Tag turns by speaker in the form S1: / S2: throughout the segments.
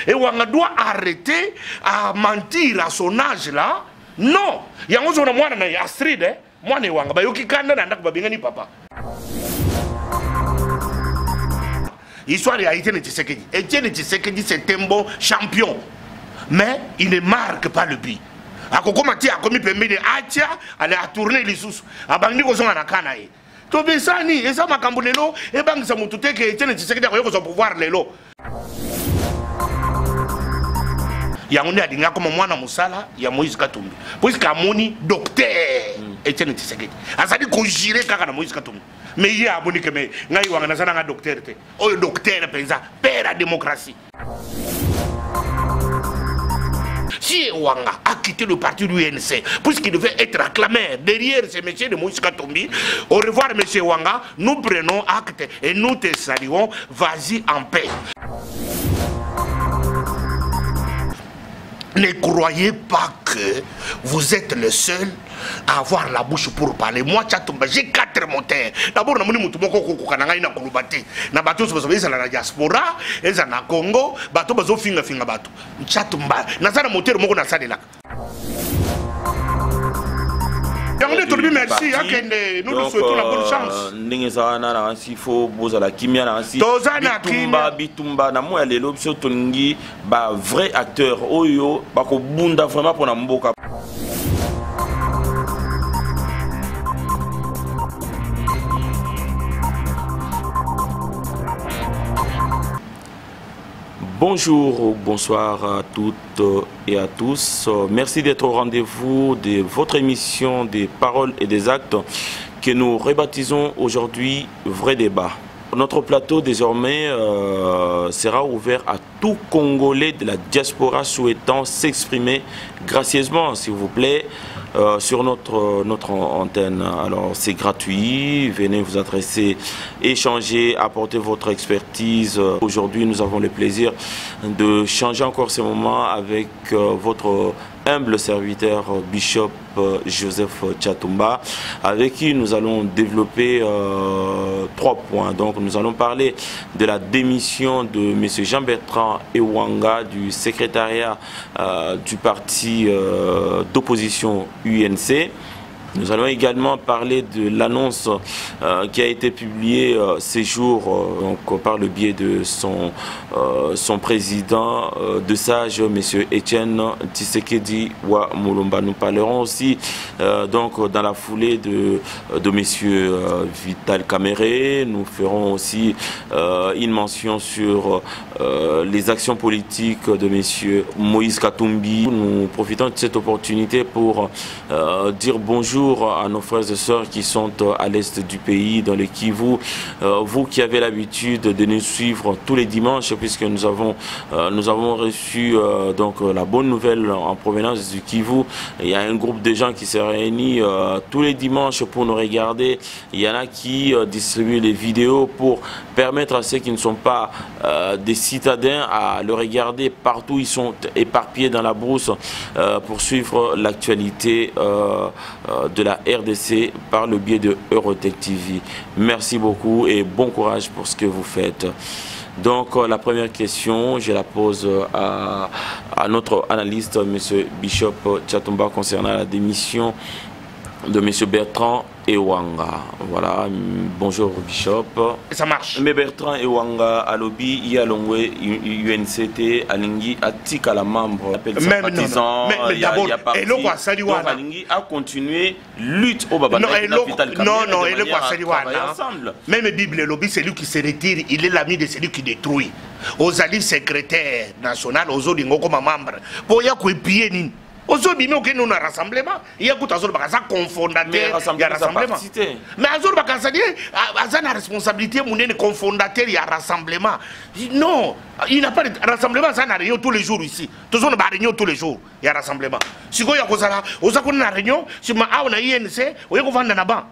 S1: Et Wanga doit arrêter à mentir à son âge là. Non. Il y a un jour, moi, je suis Astrid. Moi, je suis Wanga. Je suis papa. L'histoire de Etienne Tshisekedi. Etienne Tshisekedi, c'est un bon champion. Mais il ne marque pas le but. Akokomati a commis permis de Atia, aller à tourner les sous. A bangi ko zonga na kana e. To besani, et ça makambo lelo, et bangi sa mutute que Etienne Tshisekedi a son pouvoir lelo. Ya ngoni adinga comme mwana musala ya Moïse Katumbi. Puisque amoni docteur Etienne Tshisekedi. Azali ko jire kaka na Moïse Katumbi. Mais il y a aboni que me ngai wanga na sana docteur te. O docteur penza père la démocratie. Si Wanga a quitté le parti du UNC, puisqu'il devait être acclamé derrière ce monsieur de Moïse Katumbi, au revoir monsieur Wanga, nous prenons acte et nous te saluons, vas-y en paix. Ne croyez pas que vous êtes le seul à avoir la bouche pour parler. Moi, j'ai 4 moteurs. D'abord, je suis na bato so bazo na diaspora, eza na Congo, bato bazo finga bato. Chatumba, na sana moteur moko na salela. Merci, nous nous souhaitons la bonne chance.
S2: Bitumba na mo ya lelo biso tolingi ba vrai acteur oyo bako bunda vraiment pour na mboka. Bonjour, bonsoir à toutes et à tous. Merci d'être au rendez-vous de votre émission des paroles et des actes que nous rebaptisons aujourd'hui Vrai Débat. Notre plateau désormais sera ouvert à tout Congolais de la diaspora souhaitant s'exprimer gracieusement, s'il vous plaît, sur notre antenne. Alors c'est gratuit, venez vous adresser, échanger, apporter votre expertise. Aujourd'hui nous avons le plaisir de changer encore ce moment avec votre humble serviteur Bishop Joseph Chatumba, avec qui nous allons développer 3 points. Donc nous allons parler de la démission de M. Jean-Bertrand Ewanga du secrétariat du parti d'opposition UNC. Nous allons également parler de l'annonce qui a été publiée ces jours donc, par le biais de son président de sage, M. Etienne Tshisekedi wa Mulumba. Nous parlerons aussi donc, dans la foulée de M. Vital Kamerhe. Nous ferons aussi une mention sur les actions politiques de M. Moïse Katumbi. Nous profitons de cette opportunité pour dire bonjour à nos frères et sœurs qui sont à l'est du pays, dans le Kivu. Vous qui avez l'habitude de nous suivre tous les dimanches, puisque nous avons reçu donc la bonne nouvelle en provenance du Kivu. Il y a un groupe de gens qui se réunit tous les dimanches pour nous regarder. Il y en a qui distribuent les vidéos pour permettre à ceux qui ne sont pas des citadins à le regarder partout. Ils sont éparpillés dans la brousse pour suivre l'actualité de la RDC par le biais de Eurotech TV. Merci beaucoup et bon courage pour ce que vous faites. Donc la première question, je la pose à notre analyste, M. Bishop Chatumba, concernant la démission de M. Bertrand Ewanga. Voilà, bonjour Bishop.
S1: Ça marche.
S2: Mais Bertrand Ewanga à lobby, Yalongwe, UNCT, Alingi, Atika la membre, sympathisant,
S1: mais d'abord,
S2: Alingi a continué lutte au Baba.
S1: Non, et le ensemble. Même Bible lobby, c'est lui qui se retire, il est l'ami de celui qui détruit. Aux alliés secrétaires nationaux, aux autres, comme membre, pour y avoir pied. Aujourd'hui, nous avons un rassemblement. Il y a un confondateur. Mais Azor Bakasadi a une responsabilité, un confondateur, il y a un rassemblement. Non, il n'y a pas de rassemblement, ça n'a réunion tous les jours ici. Tous on a réunion tous les jours, il y a un rassemblement. Si vous avez une réunion, si vous avez une INC, vous avez une là-bas.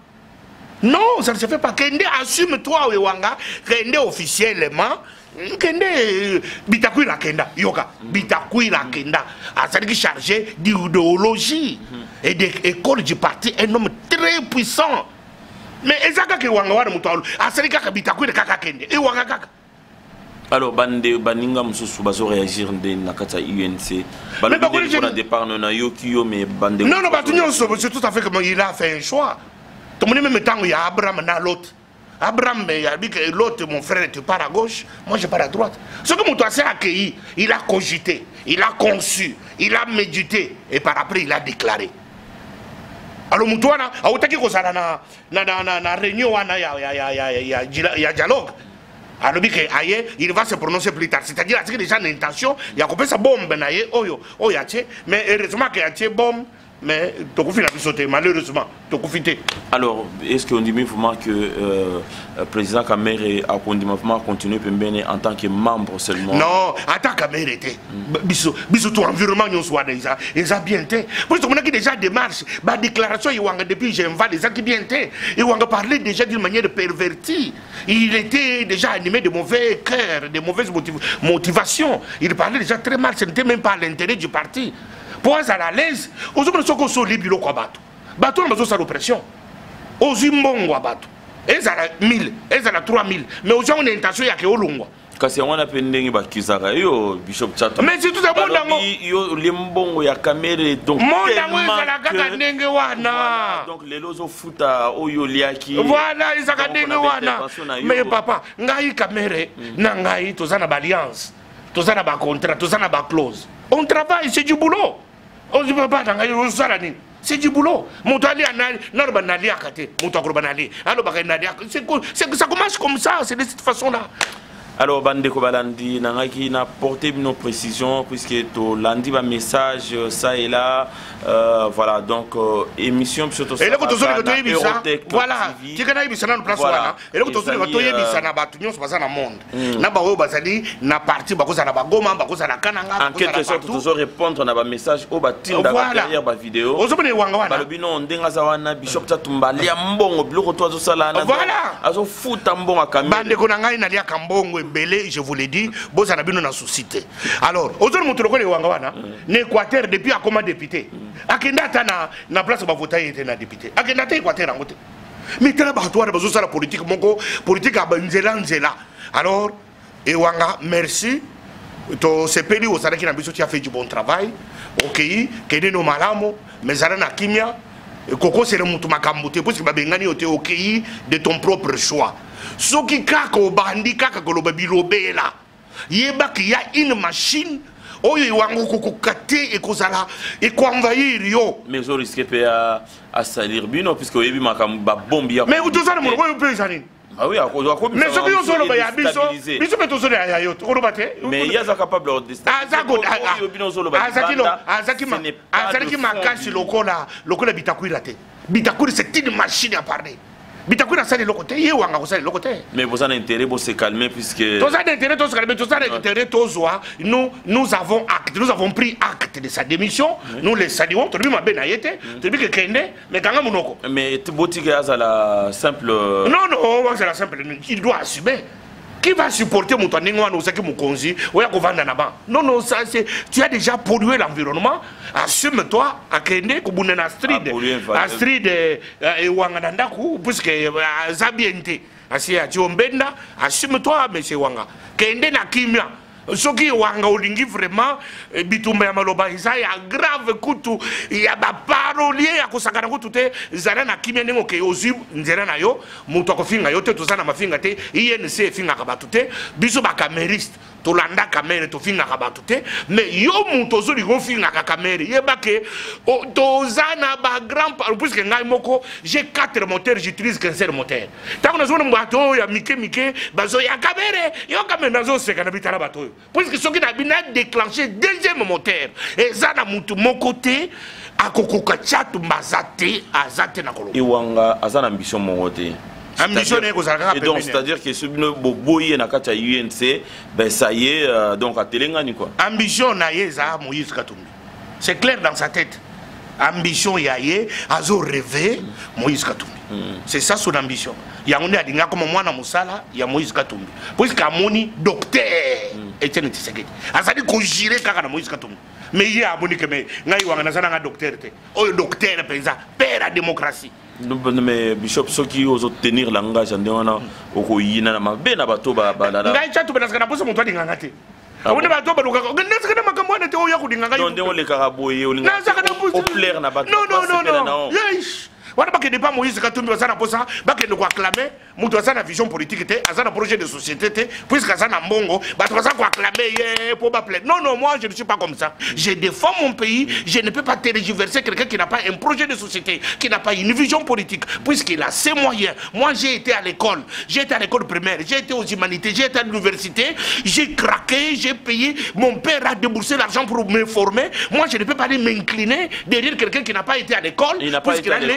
S1: Non, ça ne se fait pas. Kende assume-toi, Ewanga, Kende officiellement. Kende Bitakuira Kenda Yoka Bitakuira Kenda a chargé d'idéologie et d'école du parti, un homme très puissant. Mais Ezaka ke Wanga Mutualu a Bitakuira Kaka Kende et Wanga Kaka.
S2: Alors, Baninga Moussou Bazo réagir de Nakata UNC. Mais le départ, non, mais Bande.
S1: Non, c'est tout à fait comme il a fait un choix. Tout le monde même temps, il y a Abraham dans l'autre. Abraham, il a dit que l'autre, mon frère, tu pars à gauche, moi je pars à droite. Ce que Moutouassé a accueilli, il a cogité, il a conçu, il a médité, et par après, il a déclaré. Alors, Moutouana, na réunion, il y a dialogue. Alors, il va se prononcer plus tard. C'est-à-dire qu'il y a déjà une intention, il y a coupé sa bombe, mais heureusement qu'il y a une bombe, mais malheureusement,
S2: alors, est-ce qu'on dit mouvement que le président Kamere a continué en tant que membre seulement?
S1: Non, en tant que maire était. Bisous, environnement, ils ont bien été. Pour ce qui déjà démarche, la déclaration, depuis Genval, ils ont bien été. Ils ont parlé déjà d'une manière pervertie. Il était déjà animé de mauvais cœurs, de mauvaises motivations. Il parlait déjà très mal, ce n'était même pas l'intérêt du parti. Pour être à l'aise, aux hommes qui sont libres, bateau, on a l'oppression. Aux Zimbongo, bateau. Ils ont 1000, ils ont 3000. Mais aux gens, on a une intention, il y a que au long.
S2: Kasi on a pendé bakizaka yo Bishop Chato.
S1: Mais c'est tout ça bon dango.
S2: Yo limbongo ya kamere donc donc les lozo futa oyo liaki.
S1: Voilà, ils a ndenge wana. Mais papa, ngai kamere na ngai tozana ba alliance. Tozana ba contrat, tozana ba clause. On travaille, c'est du boulot. On dit papa ngai on sala ni. C'est du boulot. Montali Narbanali à côté. Montagrobanali. Alors, ça commence comme ça, c'est de cette façon-là.
S2: Alors, Bandeko Balandi, Nangaki n'a porté nos précisions, puisque tout lundi, un message, ça et là. Voilà, donc, émission, surtout ça.
S1: Et là, vous avez voilà, tu as dit dans place là. Et là, vous avez dit ça na batunyo, c'est pas ça dans le monde. Na bawo bazali, na parti, bako ça na bagoma, bako ça na kananga.
S2: En quelque sorte, vous allez répondre à un message au batin derrière la vidéo.
S1: Vous avez dit wanga
S2: balobino ondenga zawana Bishop Chatumba lia mbongo biloko to azosala na.
S1: Voilà.
S2: Azo futa mbongo akamera.
S1: Bandeko na ngai na lia kambongo belé, je vous l'ai dit, boza na bino na société. Alors, aujourd'hui moto lokole wanga wana, n'Équateur depuis a comme député. Akenda ta na place ba voter était na député. Akenda ta Équateur en côté. Mais tala ba toi bazo sala politique moko, politique a banzela nzela. Alors, et wanga merci. To sepeli au sala ki na biso tu as fait du bon travail. OK, kede no malamo, mais zala na kimia. Koko c'est le mutu makambote parce que ba bengani ote OK de ton propre choix. Soki kaka obandi kaka koloba bilobela yeba ki ya une machine oyo wango kokokate ekozala ekoenvahir yo
S2: mais on risque pas à salir bino puisque yebi makamba bombi ya
S1: mais utozana mo ko pesa nini
S2: ah oui
S1: mais ce que yo solo ba ya biso beto solo ya yo ko robate
S2: mais il y a capable de
S1: azaki makasi lokola bitakwira te bitakwira c'est une machine à parler. Mais vous
S2: avez intérêt pour se calmer puisque...
S1: Nous avons acte, nous avons pris acte de sa démission. Nous les saluons.
S2: Mais la simple...
S1: Non, c'est la simple. Il doit assumer. Qui va supporter mon non, non, ça c'est. Tu as déjà pollué l'environnement. Assume-toi à Kende, Kubunena Street. À Street et Wanganandaku, puisque Zabiente. Assume-toi, monsieur Wanga. Kende na Kimia. Soki wanga olingi vraiment bitumba ya maloba isa ya grave kutu ya ba parolier ya kosakana kutu te zana na kimia nengo ke ozu nzera na yo muto kofinga yo te tozana mafinga te INC finga ka batu te biso ba cameriste tolanda kamere to finga ka batu te mais yo muto zo li go finga ka kamere yeba ke tozana ba grand puisque ngai moko j'ai 4 moteurs j'utilise qu'un seul moteur tant na zo na mbato ya mike bazo ya kamere yo kamere nazo seka na bitara bato puisque ce qui a bien déclenché deuxième moteur et ça na mutu mon côté à kokoka chatu mazate azate na kolo
S2: iwanga azana ambition mongote
S1: ambition ne ko zalaka
S2: et donc c'est-à-dire que ce boboye na kata UNC ben ça y est donc à Telengani quoi
S1: ambition na yeza Moïse Katumbi c'est clair dans sa tête ambition yaye azo rêver Moïse Katumbi c'est ça son ambition yango a dinga comme mwana musala ya Moïse Katumbi puisque amoni docteur Etienne Tshisekedi azali ko girer kaka na Moïse Katumbi mais il y a aboni que mais ngai wanga nazana nga docteur te o docteur penza père la démocratie
S2: mais Bishop soki ozo tenir langage ndena okoyina na mabe na bato ba la
S1: ngai chatu bana kana poso moto adinganga te on ba to ba luka ngenza kana makambo na te oya kudinganga
S2: yo ndenge le karaboye olinga au plaire na bato
S1: non yes wana bakende pa Moïse Katumbi bazana posa bakende ko acclamer mutu azana vision politique te azana projet de société te puisque azana mbongo bato bazana ko acclamer ye pour ba plaire non moi je ne suis pas comme ça je défends mon pays je ne peux pas tergiverser quelqu'un qui n'a pas un projet de société qui n'a pas une vision politique puisqu'il a ses moyens. Moi j'ai été à l'école primaire, j'ai été aux humanités, j'ai été à l'université, j'ai craqué, j'ai payé, mon père a déboursé l'argent pour me former. Moi je ne peux pas aller m'incliner derrière quelqu'un qui n'a pas été à l'école puisqu'il a les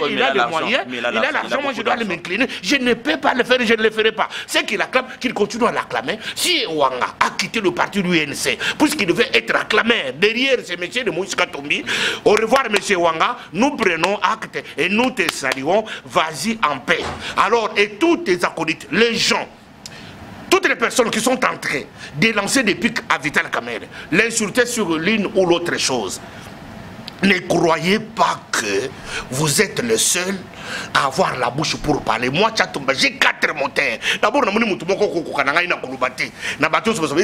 S1: moyens, il a l'argent, moi je dois aller m'incliner. Je ne peux pas le faire, je ne le ferai pas. C'est qu'il acclame, qu'il continue à l'acclamer. Si Wanga a quitté le parti de l'UNC, puisqu'il devait être acclamé derrière ces messieurs de Moïse Katumbi, au revoir monsieur Wanga, nous prenons acte et nous te saluons, vas-y en paix. Alors, et tous tes acolytes, les gens, toutes les personnes qui sont en train de lancer des pics à Vital Kamerhe, l'insulter sur l'une ou l'autre chose, ne croyez pas que vous êtes le seul à avoir la bouche pour parler. Moi, j'ai 4 moteurs. D'abord, je suis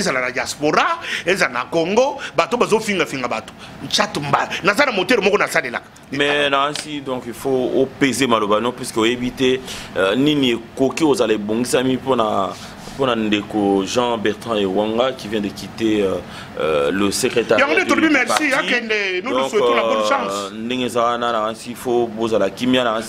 S1: dans la diaspora, na Congo,
S2: mais ainsi, donc il faut peser malobano puisque éviter nini koki aux allez bongsami pour Ndeko Jean-Bertrand Ewanga qui vient de quitter le secrétariat du parti.
S1: Merci, nous nous souhaitons la bonne chance.
S2: Il faut poser la kimia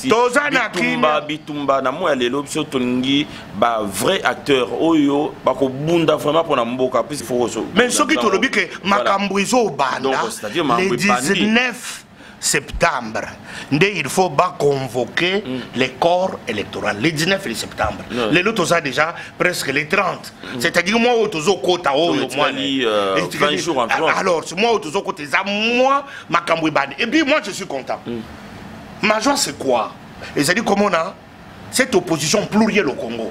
S2: Bitumba na moi les l'option tongi ba vrai acteur oyo ba ko bunda vraiment pour na mboka plus faut
S1: mais ce qui te le dit que makambo izo banda le 19 septembre, il faut convoquer les corps électoraux. Le 19 septembre. Les autres ont déjà presque les 30. C'est-à-dire, moi, au Kota,
S2: 20 jours environ.
S1: Alors, moi, au Kota, moi, ma Kambouibane. Et puis, moi, je suis content. Ma joie, c'est quoi? Et c'est-à-dire, comme on a cette opposition plurielle au Congo,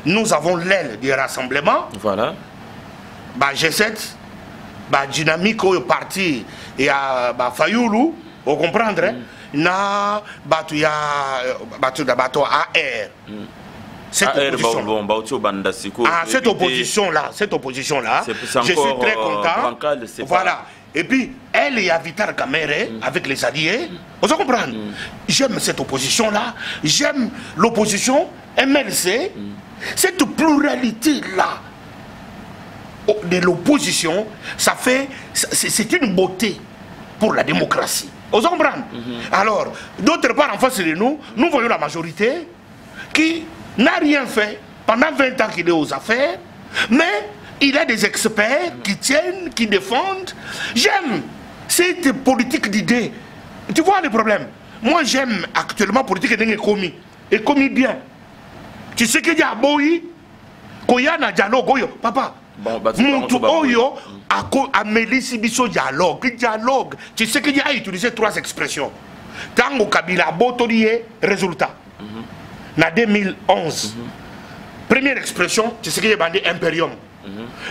S1: nous avons l'aile du rassemblement.
S2: Voilà.
S1: G7, dynamique au parti et à Fayoulou. Vous comprenez? Na batuya bato AR. Cette opposition-là, je suis très content. Voilà. Et puis, elle et Vital Kamerhe, avec les alliés, vous comprenez? J'aime cette opposition-là. J'aime l'opposition MLC. Cette pluralité-là de l'opposition, ça fait, c'est une beauté pour la démocratie. Vous comprenez? Alors, d'autre part, en face de nous, nous voyons la majorité qui n'a rien fait pendant 20 ans qu'il est aux affaires, mais il a des experts qui tiennent, qui défendent. J'aime cette politique d'idées. Tu vois le problème? Moi, j'aime actuellement la politique d'idées commis. Et commis bien. Tu sais qu'il y a Boyi, qu'il y a un dialogue, papa. Moutou Oyo a mêlé Sibiso dialogue. Tu sais qu'il a utilisé 3 expressions. Tango Kabila Botolie, résultat. En 2011. Première expression, tu sais qu'il y a bandé Imperium.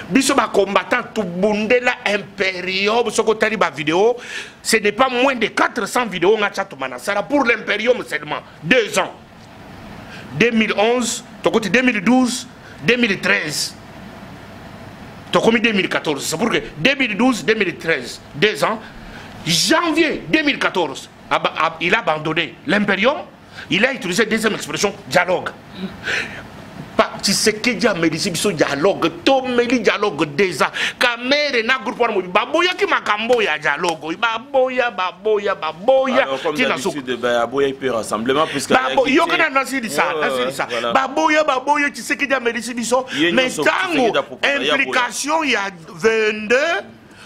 S1: Biso ba combattant tout bundela Imperium, ce que tu as vidéo, ce n'est pas moins de 400 vidéos pour l'Imperium seulement. 2 ans. 2011, 2012, 2013. Tu as commis 2014. C'est pour que 2012, 2013, 2 ans, janvier 2014, il a abandonné l'Imperium, il a utilisé la deuxième expression, dialogue. Tu sais que il y a dialogue, Tomeli dialogue déjà. Kamerhe na groupe wa baboya ki makambo ya dialogue. Baboya.
S2: Alors comme d'habitude, baboya peut rassemblement puisque
S1: yo kana nasiri ça. Baboya, tu sais que il y a mais tango implication il y a 22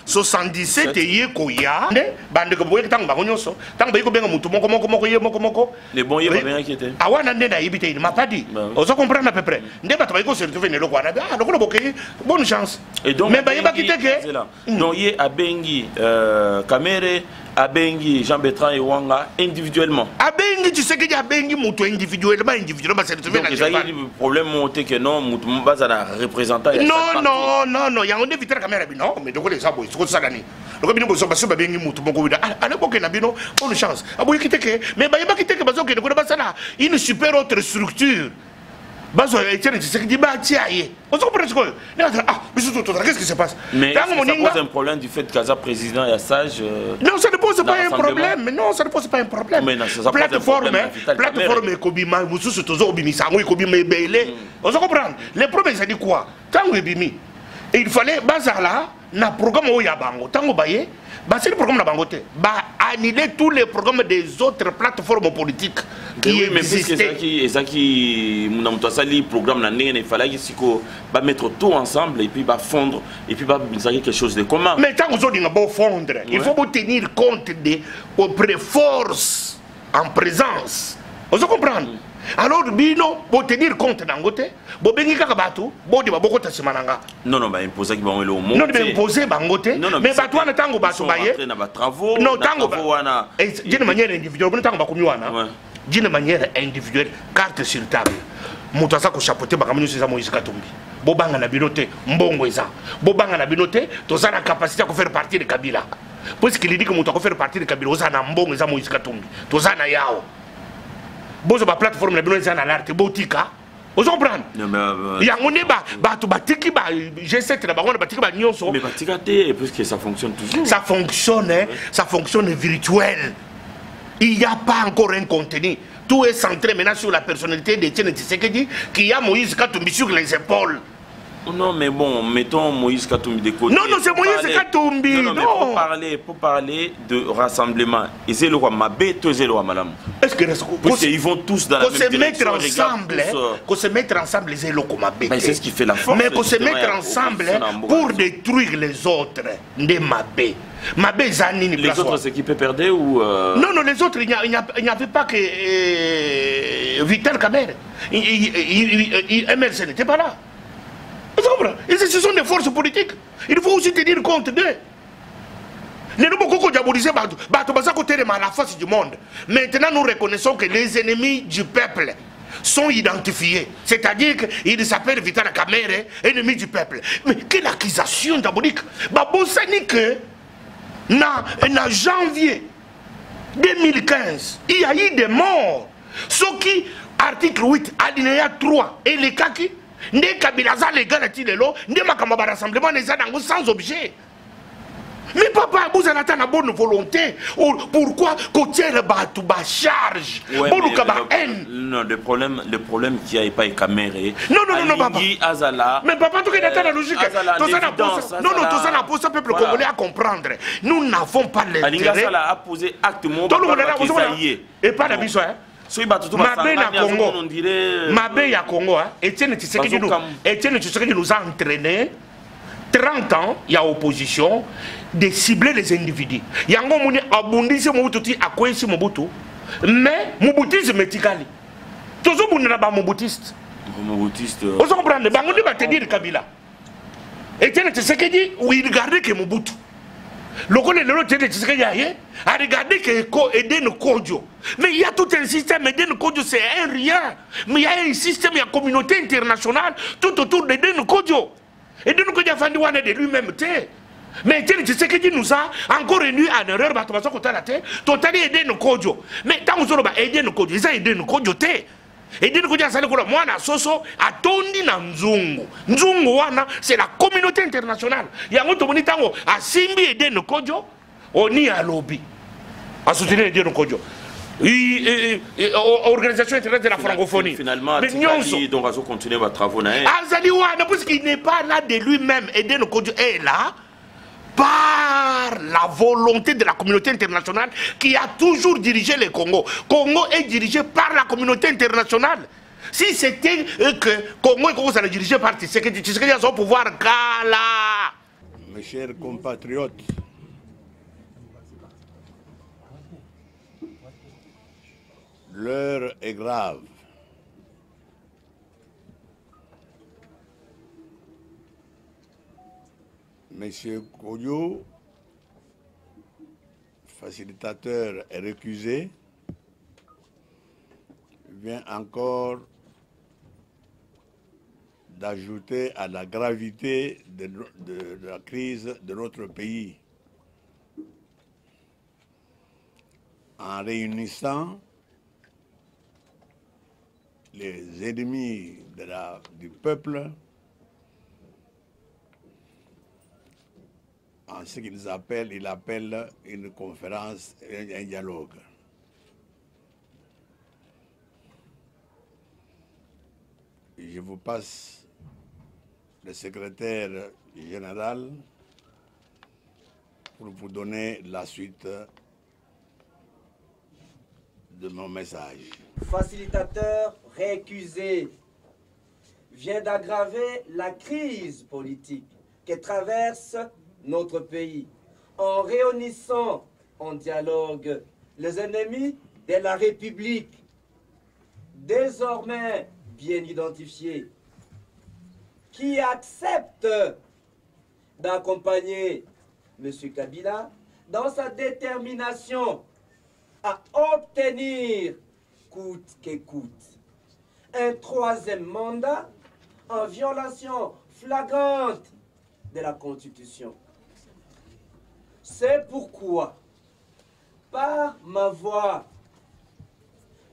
S1: 77 et koya bande ko boye tango bango nyonso tango bayiko benga mutu moko
S2: les bons yeba bien qui était
S1: awana ndenda yibite il m'a pas dit on se comprend à peu près ndeba to bayiko se retrouver ne lokwa na lokolo boké bonne chance
S2: et donc
S1: mais bayeba kiteke
S2: non yé abengi Kamerhe abengi Jean-Bertrand Ewanga individuellement
S1: abengi tu sais que y a bengi mutu individuellement se retrouver na
S2: le problème monté que non mutu mbaza na représentant
S1: non y a on Vital Kamerhe non mais donc les abo c'est ça l'année Donc bino boso baso babengi mutu moko wida à l'époque na bino bonne chance aboyi kiteke mais ba yeba kiteke bazo ke ko basala une super autre structure bazo Etienne Tshisekedi ba tiaye on se comprend quoi qu'est-ce qui se passe
S2: mais ça pose un problème du fait qu'Aza président et sage
S1: non ça ne pose pas un problème non ça ne pose pas un problème
S2: mais ça
S1: plateforme kobima mususu tozo obimisa ngo kobima ebele on se comprend les problèmes ça dit quoi tango ebimi et il fallait bazala na programme o ya bango tango baye ba c'est le programme na bango te ba annuler tous les programmes des autres plateformes politiques qui existaient
S2: ezaki munamuto asali programme na ndenge il fallait siko ba mettre tout ensemble et puis ba fondre et puis ba quelque chose de commun
S1: mais tango zo dinga bo fondre il faut tenir compte des forces en présence on se comprend alors bino pour tenir compte d'angote bo bengi kaka batu bo de boko tasimananga
S2: non ba imposer ki bango le monde
S1: non ba imposer bangote mais batu wana tango batu baye
S2: na ba travaux
S1: non tango wana d'une manière individuelle bon tango bakomi wana d'une manière individuelle carte sur table mutu asa ko chapeauter bakamunyo seza Moïse Katumbi bo banga na binote mbongo eza bo banga na binote toza na capacité à faire partie de Kabila parce qu'il dit que mutu ko faire partie de Kabila oza na mbongo eza Moïse Katumbi toza na yao bozo ba plateforme na bino eza na l'art botika vous comprenez yango ne bato batiki ba G7 na bango batiki ba nyonso
S2: mais batika te parce que ça fonctionne toujours
S1: ça fonctionne virtuel il n'y a pas encore un contenu tout est centré maintenant sur la personnalité d'Etienne Tshisekedi qui a Moïse Katumbi sur les épaules.
S2: Non, mais bon, mettons Moïse Katumbi de côté.
S1: Non, c'est Moïse Katumbi.
S2: Non, mais pour parler de rassemblement, et c'est le roi Mabé, c'est le roi Malam.
S1: Est-ce que
S2: ils vont tous dans la même direction.
S1: Qu'on se mette ensemble, c'est le roi Mabé.
S2: C'est ce qui fait la force.
S1: Mais qu'on se mette ensemble pour détruire les autres, des Mabé. Mabé Zanini.
S2: Les autres équipes perdaient ou
S1: Non, les autres, il n'y avait pas que Vital Kamer. MLC n'était pas là. Et ce sont des forces politiques. Il faut aussi tenir compte d'eux. Nous avons beaucoup diabolisé à la face du monde. Maintenant, nous reconnaissons que les ennemis du peuple sont identifiés. C'est-à-dire qu'ils s'appellent Vital Kamerhe, ennemi du peuple. Mais quelle accusation diabolique! Babosani que, en janvier 2015, il y a eu des morts. Ce qui, article 8, alinéa 3, et les kaki, ne Kabila za les gars lelo, ne makamba rassemblement ne za nango sans objet. Mais papa, vous avez la bonne volonté. Pourquoi côté le bateau ba charge?
S2: Non, le problème qui a pas Kamerhe.
S1: Non, papa.
S2: Azala.
S1: Mais papa, tout est dans la logique. Non, tout ça n'a pas ça peuple congolais à comprendre. Nous n'avons pas les.
S2: Alinga a posé acte mon.
S1: Et pas la mission, hein. Mabé na Congo, Mabé ya Congo, Etienne Tshisekedi nous a entraîné 30 ans, il y a opposition, de cibler les individus. Yango moni abundisi Mobutu a kwesi Mobutu, mais Mobutisme metikali. Tozo bunna ba Mobutiste.
S2: Mobutiste.
S1: On se comprend, bango de ba te dire Kabila. Etienne Tshisekedi, où il regardait que Mobutu. Le a regardé que Eden Kodjo. Mais il y a tout un système. Eden Kodjo, c'est un rien. Mais il y a un système, il y a une communauté internationale tout autour d'Eden Kodjo. Eden Kodjo a fait de lui-même. Mais tu sais qu'il nous a encore réduit en erreur. Total Eden Kodjo. Mais tant que vous avez Eden Kodjo, ils ont Eden Kodjo. Eden Kodjo a sali kola mwana soso atondi na nzungu. Nzungu wana c'est la communauté internationale. Yango to moni tango asimbi Eden Kodjo oni a lobby. A soutenir Eden Kodjo. Organisation internationale de la francophonie.
S2: Finalement, donc à continuer votre travaux.
S1: Azali wana parce qu'il n'est pas là de lui-même. Eden Kodjo est là par la volonté de la communauté internationale qui a toujours dirigé le Congo. Congo est dirigé par la communauté internationale. Si c'était que Congo et Congo ça dirigé par Tshisekedi, Tshisekedi a son pouvoir Kala.
S3: Mes chers compatriotes, l'heure est grave. Monsieur Kodjo, facilitateur et récusé, vient encore d'ajouter à la gravité de la crise de notre pays en réunissant les ennemis du peuple en ce qu'ils appellent, une conférence, un dialogue. Je vous passe le secrétaire général pour vous donner la suite de mon message.
S4: Facilitateur récusé vient d'aggraver la crise politique que traverse notre pays en réunissant en dialogue les ennemis de la République, désormais bien identifiés, qui acceptent d'accompagner M. Kabila dans sa détermination à obtenir, coûte que coûte, un troisième mandat en violation flagrante de la Constitution. C'est pourquoi, par ma voix,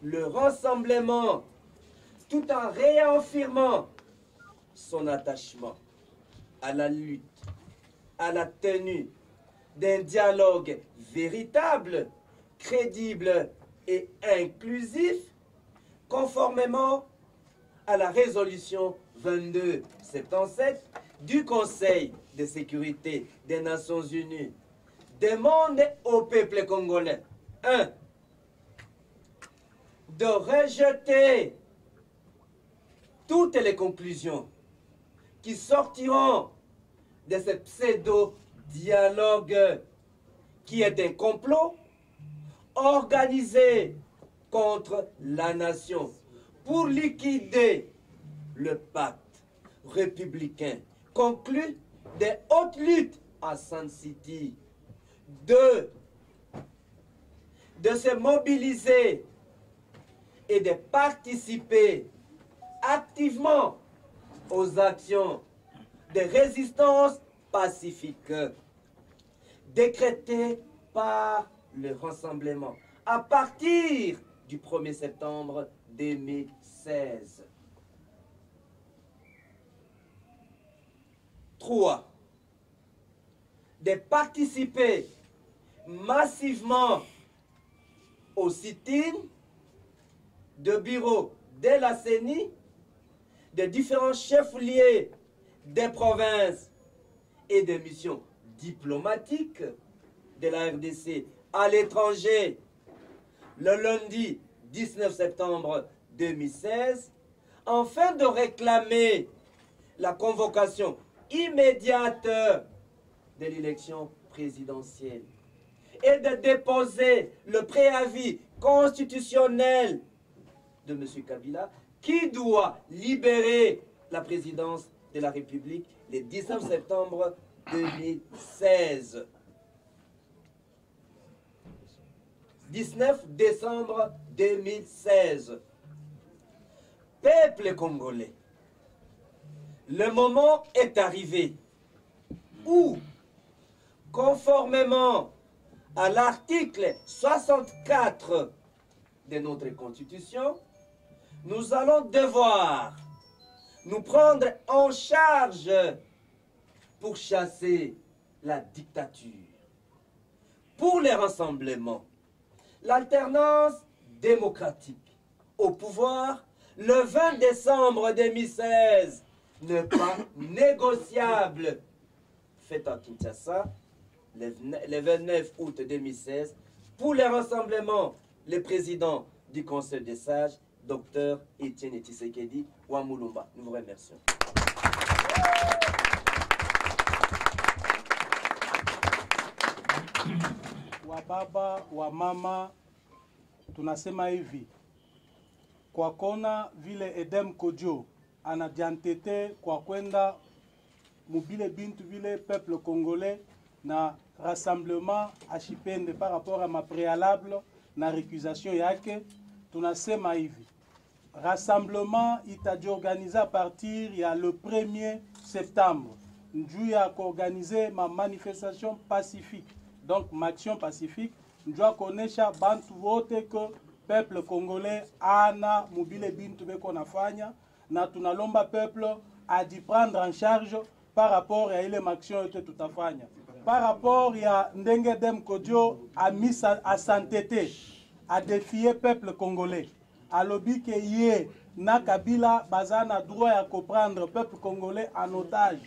S4: le Rassemblement, tout en réaffirmant son attachement à la lutte, à la tenue d'un dialogue véritable, crédible et inclusif, conformément à la résolution 2277 du Conseil de sécurité des Nations Unies, demande au peuple congolais, 1. De rejeter toutes les conclusions qui sortiront de ce pseudo-dialogue qui est un complot organisé contre la nation pour liquider le pacte républicain conclu des hautes luttes à Sun City. 2. De se mobiliser et de participer activement aux actions de résistance pacifique décrétées par le Rassemblement à partir du 1er septembre 2016. 3. De participer massivement au sit-in de bureaux de la CENI, de différents chefs-lieux des provinces et des missions diplomatiques de la RDC à l'étranger le lundi 19 septembre 2016, afin de réclamer la convocation immédiate de l'élection présidentielle et de déposer le préavis constitutionnel de M. Kabila qui doit libérer la présidence de la République le 19 septembre 2016. 19 décembre 2016. Peuple congolais, le moment est arrivé où, conformément à l'article 64 de notre Constitution, nous allons devoir nous prendre en charge pour chasser la dictature. Pour les rassemblements, l'alternance démocratique au pouvoir le 20 décembre 2016 n'est pas négociable. Fait à Kinshasa le 29 août 2016 pour les rassemblements, le président du Conseil des sages, Dr Etienne Tshisekedi Wamulumba. Nous vous remercions.
S5: Wababa, wamama, tunasema hivi. Kwa kona vile Edem Kodjo anadiantete kwa kwenda mubile bintu vile peuple congolais na rassemblement ashipende par rapport à ma préalable na récusation yake, tunasema hivi. Rassemblement itajiorganize à partir ya le 1er septembre. Njuu ya organiser ma manifestation pacifique. Donc ma action pacifique njua konesha bantu wote que peuple congolais ana mobile bintu beko nafanya na tunalomba peuple a d'y prendre en charge par rapport à ile action yote tutafanya. Par rapport à Ndenge Dem Kodjo a mis à s'entêter à défier peuple congolais. A lobby que yé na Kabila bazana droit à comprendre peuple congolais en otage.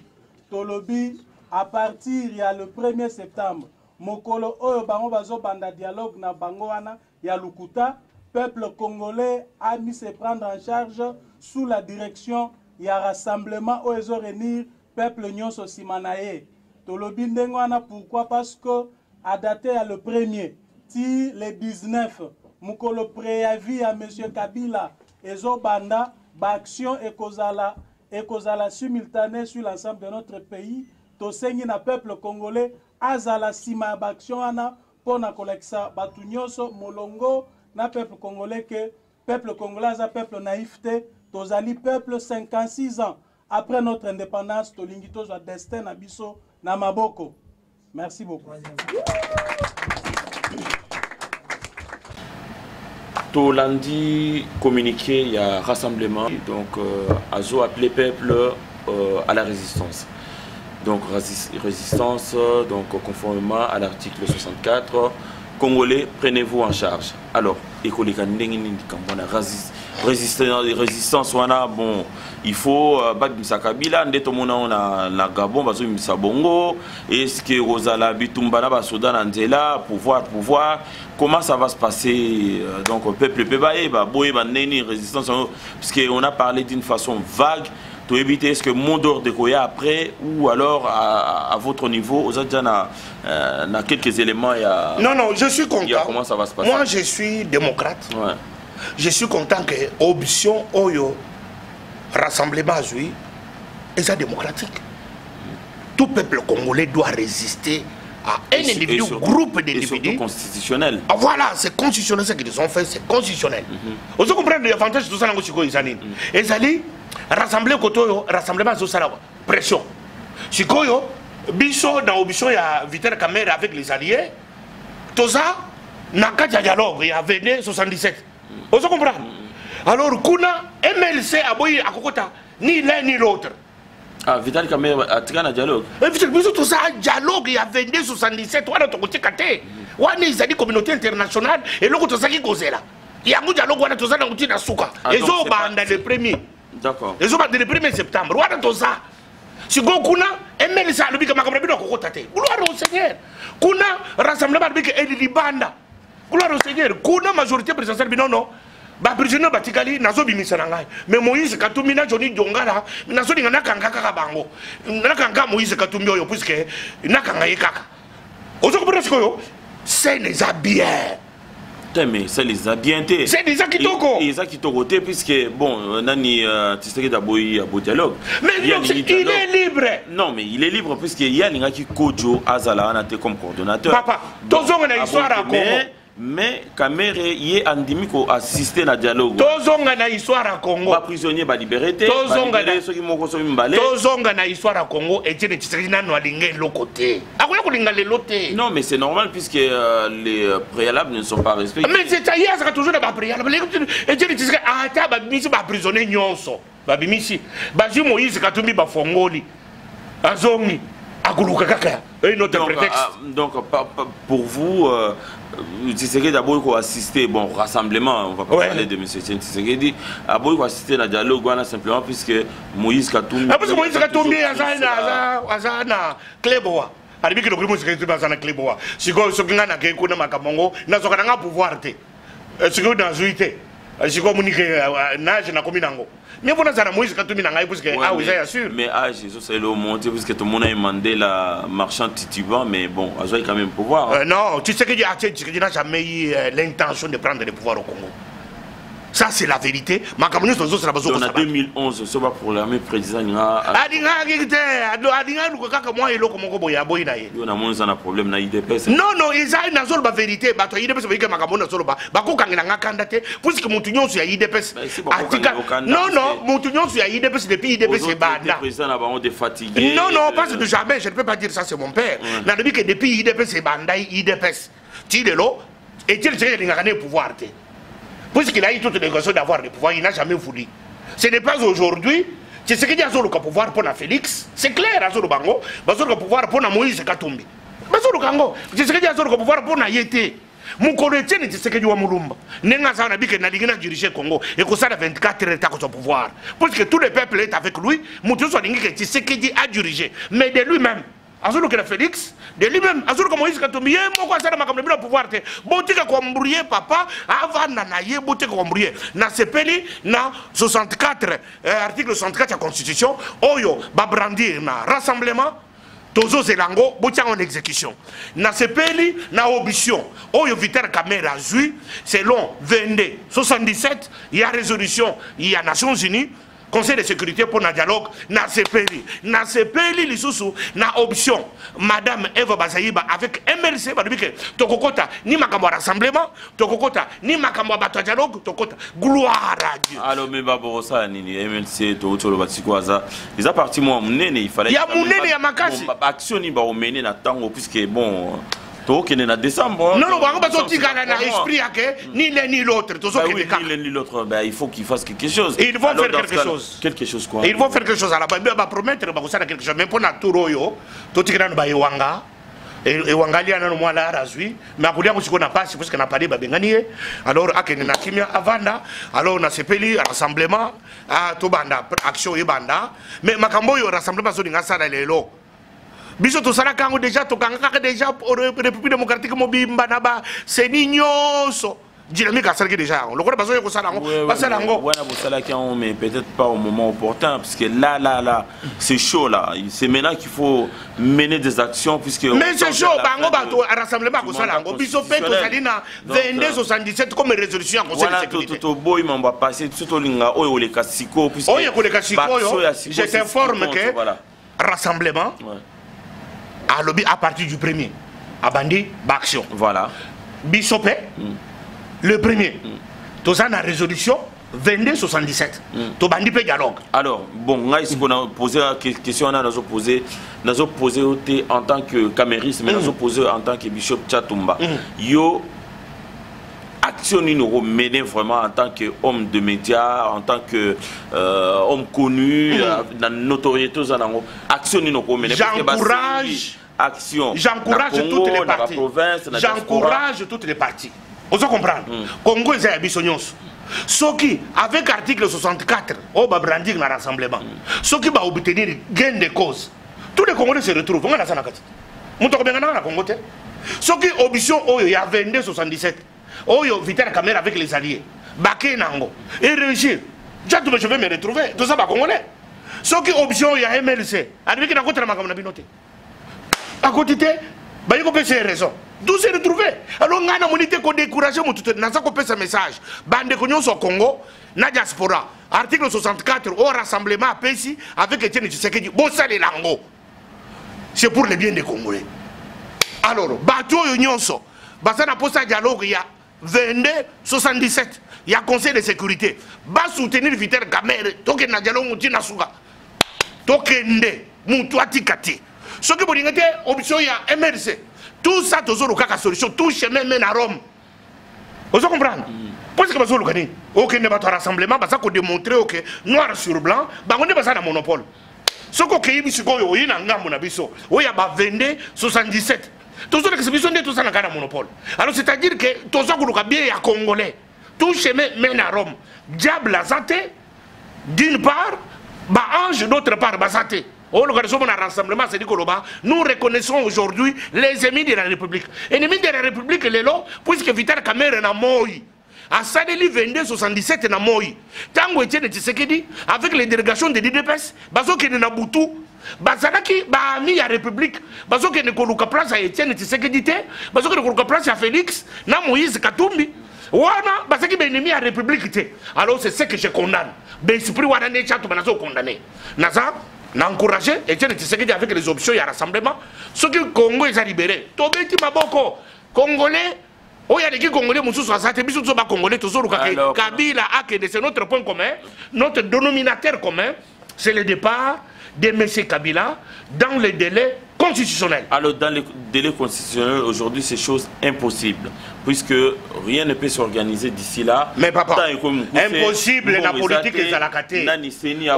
S5: To lobby à partir ya le 1er septembre. Mokolo oyo bango bazo banda dialogue na bango wana ya Lukuta, peuple congolais a mis se prendre en charge sous la direction ya rassemblement oyo ezo réunir peuple nyonso simanaye. Tolobi ndenge wana pourquoi? Parce que à dater à le 1er ti le 19 mukolo préavis à monsieur Kabila ezo banda ba action ekozala simultanée sur l'ensemble de notre pays. Tosengi na peuple congolais azala sima ba action wana pona kolekisa batu nyonso molongo na peuple congolais que peuple congolais a peuple naïveté. Tozali peuple 56 ans après notre indépendance, tolingi tozwa destin na biso na maboko. Merci beaucoup.
S2: Tolandi communiqué, il y a rassemblement, donc Azo appelé peuple à la résistance. Donc résistance, donc conformément à l'article 64, Congolais, prenez-vous en charge. Alors, résistance, bon, il faut battre Kabila, on a Gabon, Bongo, est-ce que Rosala Bitumbana Basudan Andela, pouvoir, comment ça va se passer? Donc, le peuple Pébaye, résistance, parce qu'on a parlé d'une façon vague. Pour éviter, est-ce que mon d'ordre de Koya après ou alors à votre niveau, vous avez quelques éléments
S1: Non, je suis content.
S2: Comment ça va se passer?
S1: Moi, je suis démocrate.
S2: Ouais.
S1: Je suis content que l'option Oyo, rassemblement à Zui, est démocratique. Tout peuple congolais doit résister à un individu, groupe d'individus.
S2: C'est constitutionnel.
S1: Ah, voilà, c'est constitutionnel ce qu'ils ont fait, c'est constitutionnel. Vous comprenez les avantages de tout ça dans le et ça rassembler kotoyo rassemblement sur la pression. Sikoyo biso dans obiso ya Vital Kamerhe avec les alliés. Tout ça naka dialogue il y avait 77. Vous comprenez? Alors kuna MLC aboyi akokota ni l'un ni l'autre.
S2: Ah, Vital Kamerhe a tiré un dialogue.
S1: Tout ça dialogue il y avait 77 wana to kotikate. Wana izali communauté internationale et loko to ça qui cause là. Il y a un dialogue wana to ça na kutina suka. Et zo banda le premier.
S2: D'accord.
S1: Les hommes le 1er septembre. Voilà tout ça. Si vous avez un ça, le bic à Macabra, gloire au Seigneur. Kuna rassemblement avec Eli Banda. Gloire au Seigneur. Kuna majorité présidentielle, non. Ba prisonnier Batikali, Nazo Bimisananga. Mais Moïse Katumina, Johnny Djongala, Nazo Nakanga Bango. Nakanga Moïse Katumio, puisque Nakanga Kaka. Aux autres, c'est les bien.
S2: Mais c'est les habientés.
S1: C'est des Akitoko.
S2: Les Akitoko, puisque, bon, Nani, tu sais qu'il y a un dialogue.
S1: Mais il est libre.
S2: Non, mais il est libre, puisqu'il y a un qui Kojo Azala comme coordonnateur.
S1: Papa, tous on a une histoire à Congo.
S2: Mais Kamerhe y andimi ko assister na dialogue.
S1: Tozonga na histoire à Congo.
S2: Ba prisonnier ba liberté.
S1: Tozonga na
S2: ceux qui moko so mbale.
S1: Tozonga na histoire à Congo et Tiene Tshisekedi no alinga lokote. Akoya kolinga le loté.
S2: Non mais c'est normal puisque les préalables ne sont pas respectés.
S1: Mais c'est ça hier ça toujours ba préalable. Et Tiene Tshisekedi ata ba bimisi ba prisonnier nyonso. Ba bimisi. Ba ju Moïse Katumbi ba fongoli. Azongi akuluka kaka. Un autre prétexte.
S2: Donc pour vous Tshisekedi d'abord il faut assister bon rassemblement, on va pas parler de monsieur Tshisekedi, d'abord il faut assister à dialogue simplement puisque Moïse Katumbi.
S1: Parce que Moïse Katumbi azana Kleboa. Alibi que le Moïse Katumbi azana Kleboa. Si ko sokinga na ke kuna makamongo na sokana nga pouvoir te. Si ko dans zuité. Si ko munike nage na kominango. Mais vous n'avez Moïse Katumbi n'angai parce que ah oui c'est sûr.
S2: Mais ah Jésus c'est le monté parce que tout le monde a demandé la marchand titubant mais bon a quand même pouvoir.
S1: Non, tu sais que Tshisekedi n'a jamais eu l'intention de prendre le pouvoir au Congo. Ça c'est la vérité. Ma communauté c'est la base.
S2: En 2011 ce va pour l'armée président
S1: moi et l'autre mon boya boy na.
S2: On a moins un problème na IDPS.
S1: Non, ils ont une seule vérité. Bato IDPS veut que ma communauté solo ba ko kangina ngakandate puisque montunyo sur IDPS. Non, montunyo sur IDPS depuis IDPS c'est banda.
S2: Président a vraiment défatigué.
S1: Non, parce que jamais je ne peux pas dire ça c'est mon père. Na depuis que depuis IDPS c'est banda IDPS. Tidelo, et il s'est gagné le pouvoir. Puisqu'il a eu toutes les raisons d'avoir le pouvoir, il n'a jamais voulu. Ce n'est pas aujourd'hui. C'est ce qu'il y a le pouvoir pour Félix. C'est clair, Azoro Bango. Le pouvoir pour Moïse Katumbi. C'est ce qu'il y a le pouvoir pour Yété. Mon collègue, c'est ce qu'il y a Moulumba. Nenga n'a dit que Naligina dirigeait le Congo et que ça a 24 États au pouvoir. Parce que tout le peuple est avec lui, Moutou soit dit que c'est ce qu'il a dirigé. Mais de lui-même. Azolo que Félix, de lui-même, Azolo que Moïse Katumbi, pourquoi ça n'a pas le pouvoir? Botika Kombrouye, papa, avant Nanaye, Botika Kombrouye. Na Sepeli, na 64, article 64 de la Constitution, Oyo, Babrandir, na rassemblement, Tozo Zelango, Botia en exécution. Na Sepeli, na audition, Oyo Viter Kamera Zui, selon 22, 77, il y a résolution, il y a Nations Unies. Conseil de sécurité pour un dialogue, na CPLI. Na CPLI, l'issue, na option. Madame Eva Bazaïba avec MLC, Tokokota, ni Makambo rassemblement, Tokokota, ni Makambo bateau dialogue, Tokota. Gloire à Dieu.
S2: Alors, mais Baborosa, MLC, Tokotolo Batikoaza, les a partis, moi, il fallait.
S1: Il y a Mounene, il y a Makasi.
S2: Action, il va mener à Tango, puisque bon. Qui est en décembre.
S1: Non, non, on va pas esprit ni l'un ni l'autre.
S2: Ni l'un ni l'autre. Il faut qu'ils fassent quelque chose.
S1: Ils vont faire quelque chose.
S2: Quelque chose quoi.
S1: Ils vont faire quelque chose à la base. Ils vont promettre quelque chose. Même pour Naturoyo, tout ce qui est dans le Wanga. Et Wangalia n'a pas la razui. Mais à Koulia, on n'a pas, c'est parce qu'on n'a pas de Babengani. Alors, à Kenya Kimia, à Vanda. Alors, on a CPLI, rassemblement, à Tobanda, action et Banda. Mais Makamboyo, rassemblement, sur l'Ingasa, les lots. Biso to sala kango déjà to kanga déjà République démocratique mobimba naba c'est nignoso dynamique à salé déjà le quoi besoin ko sala ngo basala ngo
S2: voilà vous sala qui mais peut-être pas au moment opportun parce que là c'est chaud là c'est maintenant qu'il faut mener des actions puisque
S1: mais c'est chaud bango bato rassemblement ko sala ngo biso fait to salina 22 77 comme résolution conseil de sécurité
S2: to boy mamba passer tout linga oyo le kasiko puisque
S1: oyo ko le kasiko je t'informe que rassemblement à lobby à partir du premier à bandi d'action
S2: voilà
S1: Bissopé le premier tout ça dans la résolution 2277 to bandi pe dialogue
S2: alors bon moi ici on a posé la question on a posé en tant que camériste mais on a posé en tant que Bishop Tchatumba yo action nous mener vraiment en tant qu'homme de médias, en tant que homme connu, dans notoriété, action nous mener.
S1: J'encourage toutes les parties. J'encourage toutes les parties. Vous comprenez? Congo est un bisognos. Ce qui, avec l'article 64, on va brandir dans le rassemblement. Ce qui va obtenir gain de cause. Tous les Congolais se retrouvent. On a ça dans le Congo. Ce qui, option, il y a 22, 77. Oyo Viter Kamera avec les alliés. Baké Nango. Et réussir. Je vais me retrouver. Tout ça va congolais. Ce qui option il y a MLC. Avec qui n'a pas de binoté. À côté de bah il faut que c'est raison. D'où se retrouver. Alors on a monité qu'on décourage mon tout. N'a pas coupé ce message. Bande Cognon au Congo. Na diaspora. Article 64 au rassemblement à Pessi avec Etienne Tshisekedi. Bon ça les lango. C'est pour le bien des Congolais. Alors bateau Yonyonso. Bah ça n'a pas ça dialogue il y a 22 77 il y a conseil de sécurité va soutenir Viter Kamere toke na dialogue mutina suka tokende mutu atikati ce que boningate option il y a MRC tout ça tozolo kaka solution tout chemin mène à Rome vous comprenez parce que bazolo kani OK ne va pas rassemblement bah ça ko démontrer que noir sur blanc bah on est pas ça na monopole ce que kiyi bisiko yo yina ngambo na biso oya ba 22 77 tout ça tout ça dans le monopole. Alors c'est-à-dire que tout ça que bien à Congolais, tout chemin mène à Rome. Diable à santé, d'une part, bah ange d'autre part, bah santé. On regarde un rassemblement, c'est dit que nous reconnaissons aujourd'hui les ennemis de la République. Ennemis de la République, les lots, puisque Viter Kamere n'a moi. À Sadeli 22 77 na moi. Tango Etienne Tshisekedi avec les délégations de l'IDPS, bazo qui na Butu. Bazalaki ba ami ya République bazo ke ne koluka place à Etienne Tshisekedi te bazo ke ne koluka place à Félix na Moïse Katumbi wana bazaki ba ennemi ya République te. Alors c'est ce que je condamne ben esprit wana ne chato banazo condamner naza na encourager Etienne Tshisekedi avec les options ya rassemblement ce que Congo est libéré to beti maboko congolais oya de congolais mususu asate biso to ba congolais toujours Kabila akende c'est notre point commun notre dénominateur commun c'est le départ de M. Kabila dans les délais constitutionnel.
S2: Alors, dans les délais constitutionnels, aujourd'hui, c'est chose impossible, puisque rien ne peut s'organiser d'ici là.
S1: Mais papa, impossible la politique est à la caté. Impossible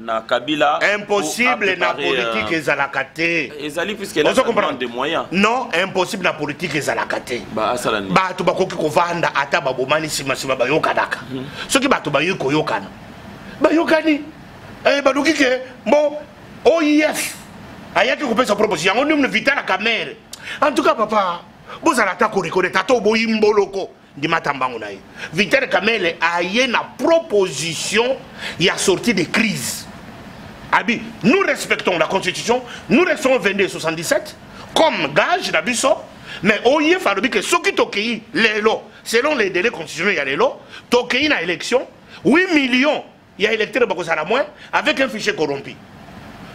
S2: na Kabila.
S1: Impossible la politique est à la caté.
S2: Puisqu'elle a des moyens.
S1: Non, impossible la politique est à la caté.
S2: Bah, Asalani.
S1: Bah, tu vas kovanda ata babomani sima ba yokadaka. Ce qui va te bayo koyokana. Ba yokani. Bah, donc bon, OIF. Ayaki couper sa proposition. On ne vit la caméra. En tout cas, papa, vous allez attaquer le tato boyimboloko. Vital Kamele a une proposition, il y a sorti de crise. Abi, nous respectons la constitution, nous restons 22-77 comme gage d'Abisso, mais OIF a dit que ceux qui toquent les lots, selon les délais constitutionnels, il y a les lots, toquent une élection, 8 millions, il y a électeurs à moins avec un fichier corrompu.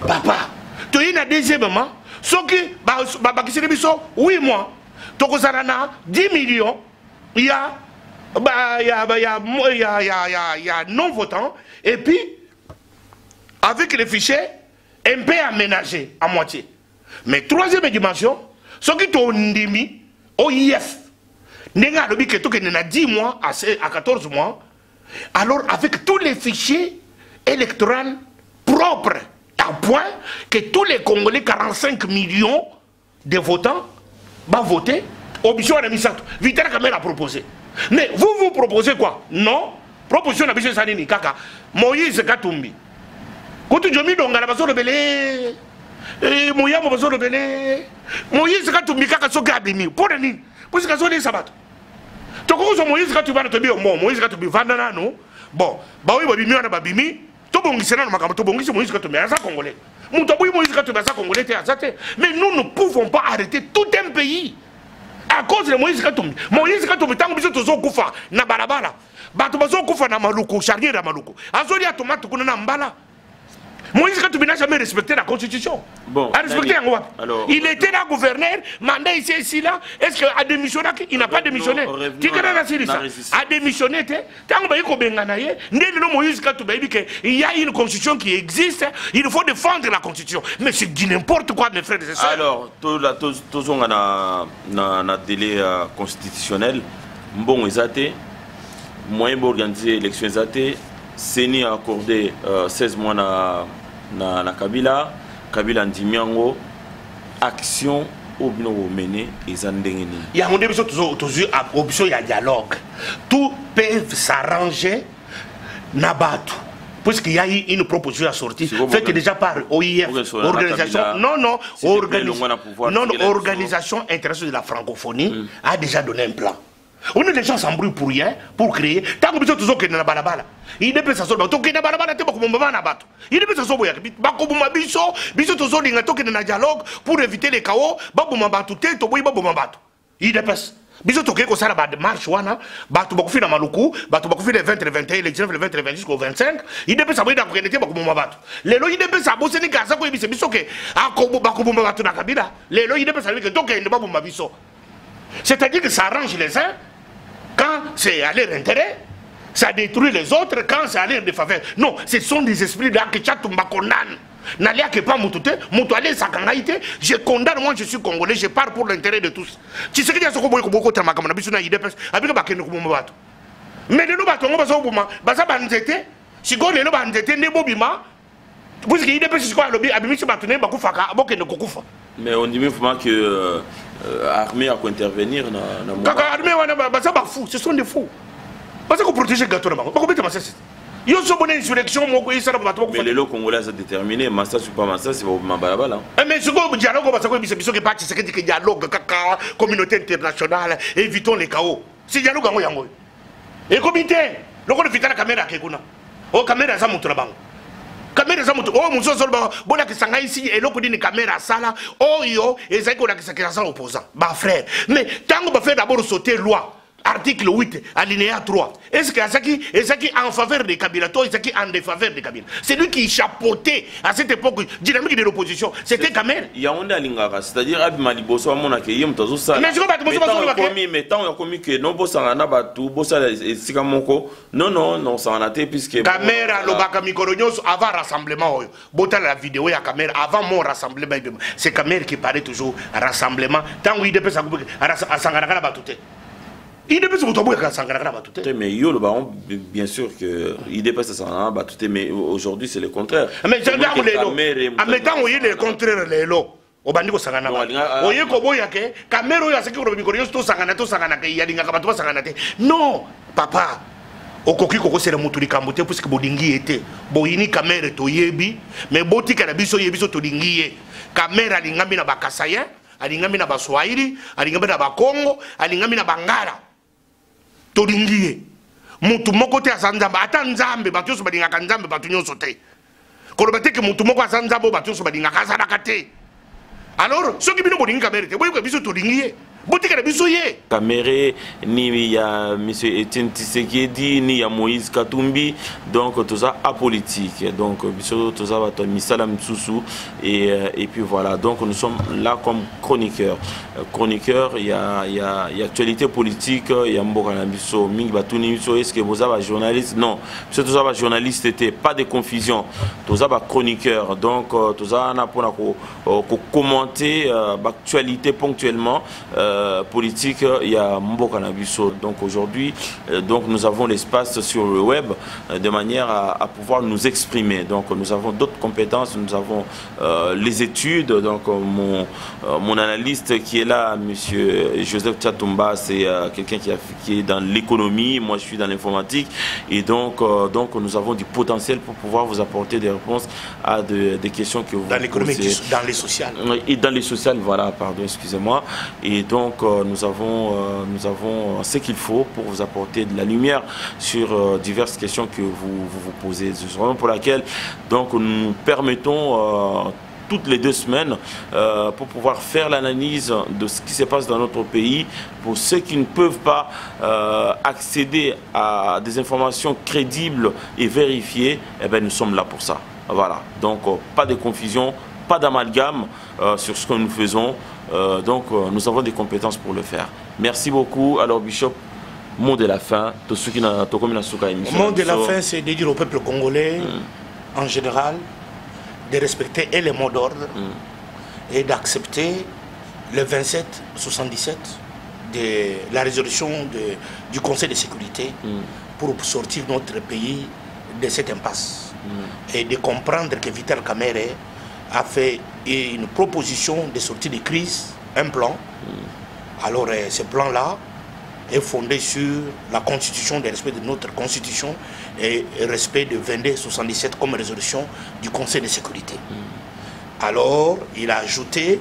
S1: Papa, tu as une deuxièmement, ceux qui, 8 mois, tu as 10 millions. Il y a non-votants, et puis, avec les fichiers, un peu aménagés à moitié. Mais troisième dimension, ceux qui ont mis OIF, n'a 10 mois à 14 mois, alors avec tous les fichiers électoraux propres, à point que tous les Congolais, 45 millions de votants, vont voter. Option à Misato. Vital Kamel a proposé. Mais vous proposez quoi? Non. Proposition à Michel Sanini, Kaka. Moïse Katumbi. Quand tu dis donc, la baso rebelle. Moyamo baso rebelle. Moïse Katumbi, Kaka Sogabimi. Pour le nid. Pour ce que ça sabat. Tu connais Moïse Katumbi, Moïse Katumbi, Vandana, non? Bon, bah oui, Babimi, on a Babimi. Moïse Katumbi, à ça Congolais. Moïse Katumbi, à ça Congolais, mais nous ne pouvons pas arrêter tout un pays. À cause de Moïse Katumbi. Moïse Katumbi, tant que vous êtes au Koufa, na balabala. Bato bazo Koufa na Maluku, charnier na Maluku. Azoli a tomate kuna na mbala. Moïse Katumbi n'a jamais respecté la constitution. Bon. A respecté alors, il était là gouverneur, mandat ici là. Est-ce qu'il a démissionné? Il n'a pas démissionné. A démissionné, tant que Moïse Katumbi dit qu'il y a une constitution qui existe, il faut défendre la constitution. Mais c'est dit n'importe quoi, mes frères et sœurs.
S2: Alors, tous on a un délai constitutionnel. Bon, ils moyen pour organiser l'élection exacte. Seni a accordé 16 mois na Kabila, Kabila Ndimiango, action au bino mené et zandengeni.
S1: Il y a un option, il y a dialogue. Tout peut s'arranger Nabatu. Puisqu'il y a eu une proposition à sortir, faite déjà par OIF, organisation internationale de la francophonie, a déjà donné un plan. On a des gens s'embrouillent pour rien, pour créer. Tant que vous êtes tous dans la balabala, il ne peut pas s'asseoir. Il ne peut s'asseoir. Il ne peut dialogue pour éviter les chaos. Il ne peut pas. Biso toke ko sala ba marche wana batu bakufi na maluku batu bakufi le 20 le 21 le 19 le 20 le 20 jusqu'au 25 il dépend ça ba ko kenete ba ko moma batu lelo il dépend ça bo seni kaza ko ebise biso ke akobo ba ko moma batu na Kabila lelo il dépend ça que toke ne ba bomba biso. C'est-à-dire que ça arrange les uns quand c'est à leur intérêt, ça détruit les autres quand c'est à leur défaveur. Non, ce sont des esprits là que chatumba condamne. N'alia que pas moutouté, moutoualé sakangaïté, je condamne, moi je suis congolais, je pars pour l'intérêt de tous. Tu sais qu'il y a ce qu'on beaucoup de temps, comme on a vu sur l'IDPS, avec le baquet de Koumoumbato. Mais le bateau, on va s'en bouma, Baza Banzete, si on est le Banzete, ne bobima, vous savez qu'il y a quoi, le Abimichi Batoné, Bakoufaka, Boké de Kokoufa.
S2: Mais on dit même que l'armée a pu intervenir.
S1: L'armée, Baza Bafou, ce sont des fous. Parce qu'on protège le gâteau, il y a une bonne insurrection.
S2: Mais les lots congolais sont déterminés. Massa, c'est pas Massa, c'est pas Balabala.
S1: Mais ce que dialogue, c'est que dialogue, communauté internationale, évitons les chaos. C'est dialogue en Yango. Et comité, le coup de la caméra qui est là. Oh, caméra, ça montre la banque. Caméra, ça montre. Oh, mon soeur, bon, là, qui s'en a ici, et l'autre dit une caméra, ça là. Oh, yo, et ça, qui s'en a opposant. Bah, frère. Mais tant qu'on va faire d'abord sauter loi. article 8, alinéa 3. Est-ce que c'est qui en faveur des Kabila, toi, c'est qui en défaveur des Kabila? C'est lui qui chapeautait à cette époque dynamique de l'opposition. C'était Kamer.
S2: Il y a un Alingara, c'est-à-dire Abimali Bosso, à mon accueil, mais tant on a commis que non, Bossana Batou, Bossa et Sigamoko, non, ça en a été puisque.
S1: Kamer a l'Obaka Mikoronios avant rassemblement. Bota la vidéo, il y a Kamer avant mon rassemblement. C'est Kamer qui parlait toujours à rassemblement. Tant où il dépêche à Sangaraka Batouté. Il dépasse le tabou à Sangaraka Batouté.
S2: Mais yo, le baron, bien sûr qu'il dépasse à Sangaraka Batouté, mais aujourd'hui c'est le contraire.
S1: Mais j'ai regardé les lots. En mettant où il est le contraire, les lots. Au bandit Sangana. Oye Koboyake, Kamero ya seki Robikorios, to Sanganate, Yadinga Kabato Sanganate. Non, papa. Okoki koko sera mutuli kambote puisque bodingi était. Boyini kamere to yebi, mais boti kanabiso yebiso to dingiye. Kamera alingami na bakasaya, alingami na baswahili, alingami na bakongo, alingami na bangala. To dingiye. Mutu moko te asanzamba, ata nzambe batu so badinga kanzambe batu nyonso te. Kolobate ke mutu moko asanzamba batu so badinga kasana te. Alors, ceux qui viennent au Kamere, vous voyez que vous êtes
S2: Kamere, ni il y a M. Etienne Tshisekedi, ni il y a Moïse Katumbi, donc tout ça apolitique. Donc, tout ça va Misala Mtsoussou, et puis voilà. Donc, nous sommes là comme chroniqueurs. Chroniqueurs, il y a actualité politique, il y a Mbokanabiso, Ming Batouni, est-ce que vous avez journaliste? Non, tout ça va journaliste, c'était pas de confusion. Tout ça va chroniqueur. Donc, tout ça, on a commenter l'actualité ponctuellement. Politique, il y a Mboka Nabiso. Donc aujourd'hui, nous avons l'espace sur le web de manière à pouvoir nous exprimer. Donc nous avons d'autres compétences, nous avons les études. Donc mon analyste qui est là, monsieur Joseph Tchatumba, c'est quelqu'un qui est dans l'économie. Moi, je suis dans l'informatique. Et donc nous avons du potentiel pour pouvoir vous apporter des réponses à des questions que vous
S1: dans l'économie, dans les sociales.
S2: Et dans les sociales, voilà, pardon, excusez-moi. Et donc nous avons ce qu'il faut pour vous apporter de la lumière sur diverses questions que vous posez. C'est vraiment pour laquelle donc nous permettons toutes les 2 semaines pour pouvoir faire l'analyse de ce qui se passe dans notre pays. Pour ceux qui ne peuvent pas accéder à des informations crédibles et vérifiées, eh bien, nous sommes là pour ça. Voilà, donc pas de confusion, pas d'amalgame sur ce que nous faisons. Donc nous avons des compétences pour le faire. Merci beaucoup. Alors Bishop, mot de la fin.
S1: Mot de la fin, c'est de dire au peuple congolais en général de respecter les mots d'ordre et d'accepter le 27-77 de la résolution du Conseil de sécurité pour sortir notre pays de cette impasse et de comprendre que Vital Kamerhe a fait une proposition de sortie de crise, un plan. Alors ce plan-là est fondé sur la constitution, le respect de notre constitution et le respect de 2277 comme résolution du Conseil de sécurité. Alors il a ajouté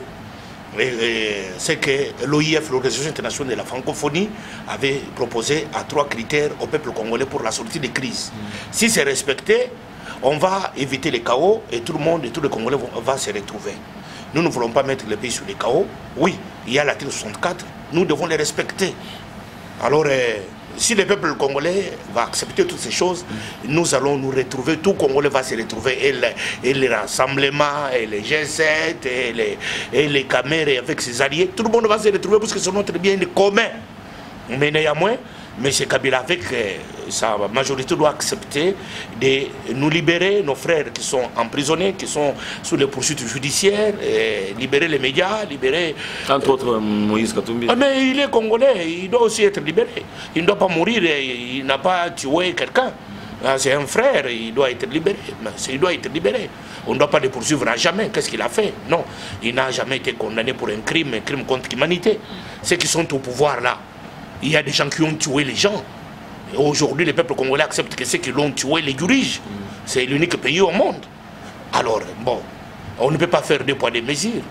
S1: c'est que l'OIF, l'Organisation internationale de la francophonie, avait proposé à 3 critères au peuple congolais pour la sortie de crise. Si c'est respecté, on va éviter les chaos et tout le monde et tous les Congolais vont se retrouver. Nous ne voulons pas mettre le pays sur les chaos. Oui, il y a l'article 64, nous devons les respecter. Alors, si le peuple congolais va accepter toutes ces choses, nous allons nous retrouver, tout Congolais va se retrouver, et les rassemblements, et les G7, et les Kamere avec ses alliés, tout le monde va se retrouver parce que c'est notre bien commun. Mais néanmoins, M. Kabila, avec sa majorité, doit accepter de nous libérer, nos frères qui sont emprisonnés, qui sont sous les poursuites judiciaires, et libérer les médias, libérer...
S2: Entre autres, Moïse Katumbi.
S1: Mais il est congolais, il doit aussi être libéré. Il ne doit pas mourir, il n'a pas tué quelqu'un. C'est un frère, il doit être libéré. Il doit être libéré. On ne doit pas le poursuivre à jamais. Qu'est-ce qu'il a fait? Non, il n'a jamais été condamné pour un crime contre l'humanité. Ceux qui sont au pouvoir là, il y a des gens qui ont tué les gens. Aujourd'hui, le peuple congolais accepte que ceux qui l'ont tué les dirigent. C'est l'unique pays au monde. Alors, bon, on ne peut pas faire 2 poids 2 mesures.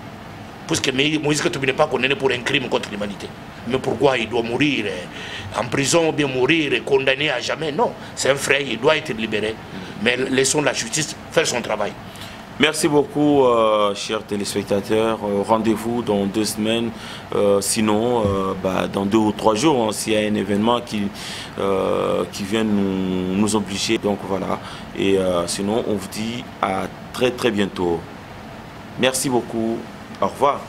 S1: Puisque Moïse Katumbi n'est pas condamné pour un crime contre l'humanité. Mais pourquoi il doit mourir en prison ou bien mourir condamné à jamais? Non, c'est un frère, il doit être libéré. Mais laissons la justice faire son travail.
S2: Merci beaucoup, chers téléspectateurs. Rendez-vous dans 2 semaines, sinon dans 2 ou 3 jours, hein, s'il y a un événement qui vient nous obliger. Donc voilà. Et sinon, on vous dit à très très bientôt. Merci beaucoup. Au revoir.